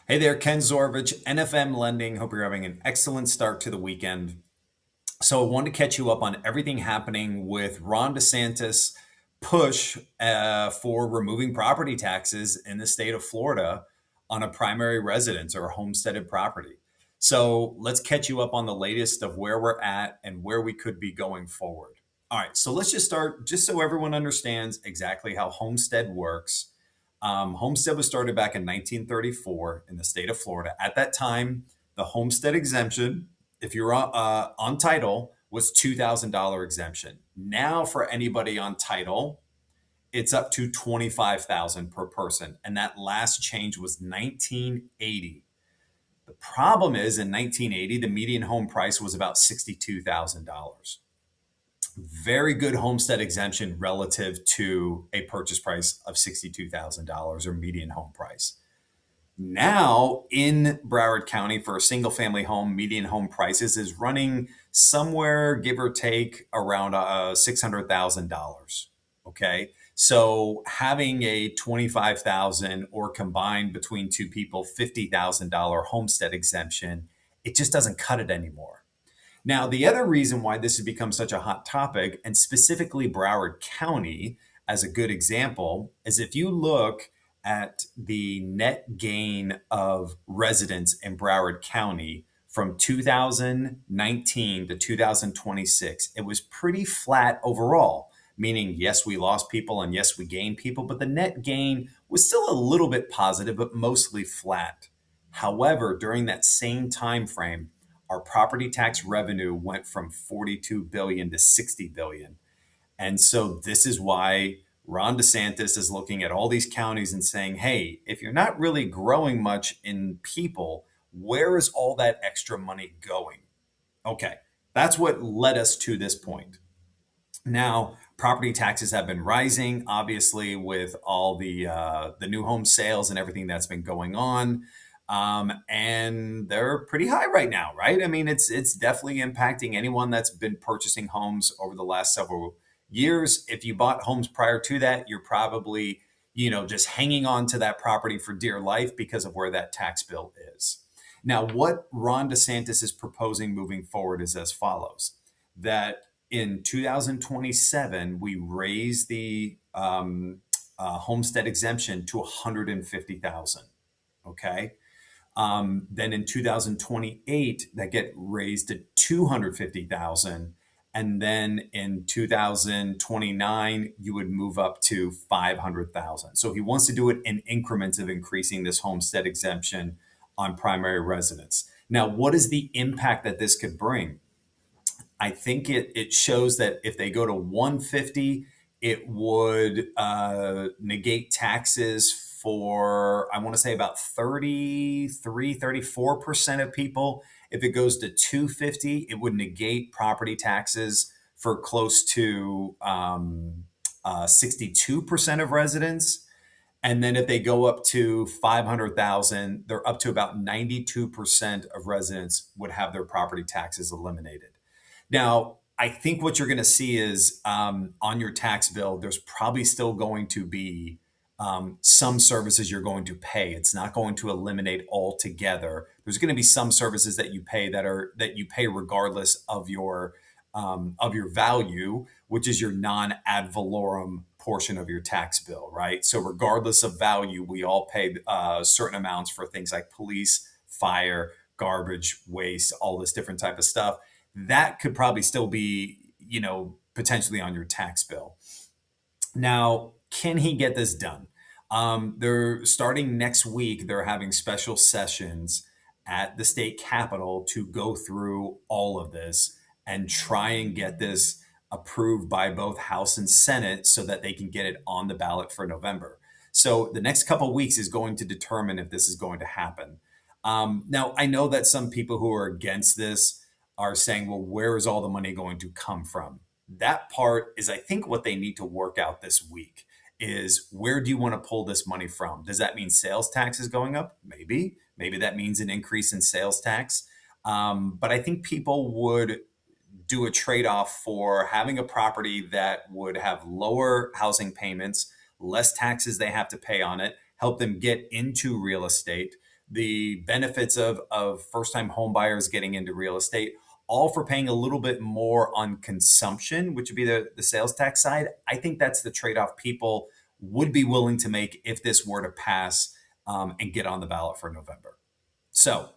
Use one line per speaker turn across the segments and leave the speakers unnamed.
Hey there, Ken Zorvich, NFM Lending. Hope you're having an excellent start to the weekend. So, I wanted to catch you up on everything happening with Ron DeSantis' push for removing property taxes in the state of Florida on a primary residence or a homesteaded property. So, let's catch you up on the latest of where we're at and where we could be going forward. All right, so let's just start, just so everyone understands exactly how homestead works. Homestead was started back in 1934 in the state of Florida. At that time, the homestead exemption, if you're on title, was $2,000 exemption. Now, for anybody on title, it's up to 25,000 per person, and that last change was 1980. The problem is, in 1980, the median home price was about $62,000. Very good homestead exemption relative to a purchase price of $62,000 or median home price. Now in Broward County for a single family home, median home prices is running somewhere, give or take, around $600,000. Okay. So having a 25,000 or combined between two people, $50,000 homestead exemption, it just doesn't cut it anymore. Now, the other reason why this has become such a hot topic, and specifically Broward County as a good example, is if you look at the net gain of residents in Broward County from 2019 to 2026, it was pretty flat overall. Meaning, yes, we lost people and yes, we gained people, but the net gain was still a little bit positive, but mostly flat. However, during that same time frame, our property tax revenue went from 42 billion to 60 billion. And so this is why Ron DeSantis is looking at all these counties and saying, hey, if you're not really growing much in people, where is all that extra money going? Okay, that's what led us to this point. Now, property taxes have been rising, obviously, with all the new home sales and everything that's been going on, and they're pretty high right now, right? I mean, it's definitely impacting anyone that's been purchasing homes over the last several years. If you bought homes prior to that, you're probably just hanging on to that property for dear life because of where that tax bill is. Now, what Ron DeSantis is proposing moving forward is as follows: that in 2027, we raise the homestead exemption to 150,000. Okay. Then in 2028, that get raised to 250,000. And then in 2029, you would move up to 500,000. So he wants to do it in increments of increasing this homestead exemption on primary residence. Now, what is the impact that this could bring? I think it shows that if they go to 150, it would negate taxes for, I want to say, about 34% of people. If it goes to 250, it would negate property taxes for close to 62% of residents. And then if they go up to 500,000, they're up to about 92% of residents would have their property taxes eliminated. Now, I think what you're going to see is on your tax bill, there's probably still going to be some services you're going to pay. It's not going to eliminate altogether. There's going to be some services that you pay that you pay regardless of your value, which is your non ad valorem portion of your tax bill, right? So regardless of value, we all pay certain amounts for things like police, fire, garbage, waste, all this different type of stuff. That could probably still be, potentially on your tax bill. Now, can he get this done? They're starting next week. They're having special sessions at the state capitol to go through all of this and try and get this approved by both House and Senate so that they can get it on the ballot for November. So the next couple of weeks is going to determine if this is going to happen. Now, I know that some people who are against this are saying, well, where is all the money going to come from? That part is, I think, what they need to work out this week is, where do you want to pull this money from? Does that mean sales tax is going up? Maybe. Maybe that means an increase in sales tax. But I think people would do a trade-off for having a property that would have lower housing payments, less taxes they have to pay on it, help them get into real estate. the benefits of first-time home buyers getting into real estate, all for paying a little bit more on consumption, which would be the sales tax side. I think that's the trade-off people would be willing to make if this were to pass and get on the ballot for November. So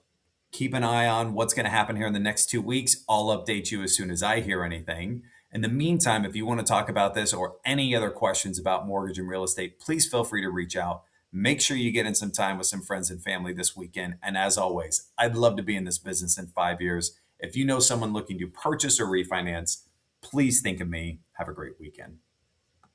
keep an eye on what's going to happen here in the next 2 weeks. I'll update you as soon as I hear anything. In the meantime, if you want to talk about this or any other questions about mortgage and real estate, please feel free to reach out. Make sure you get in some time with some friends and family this weekend. And as always, I'd love to be in this business in 5 years. If you know someone looking to purchase or refinance, please think of me. Have a great weekend.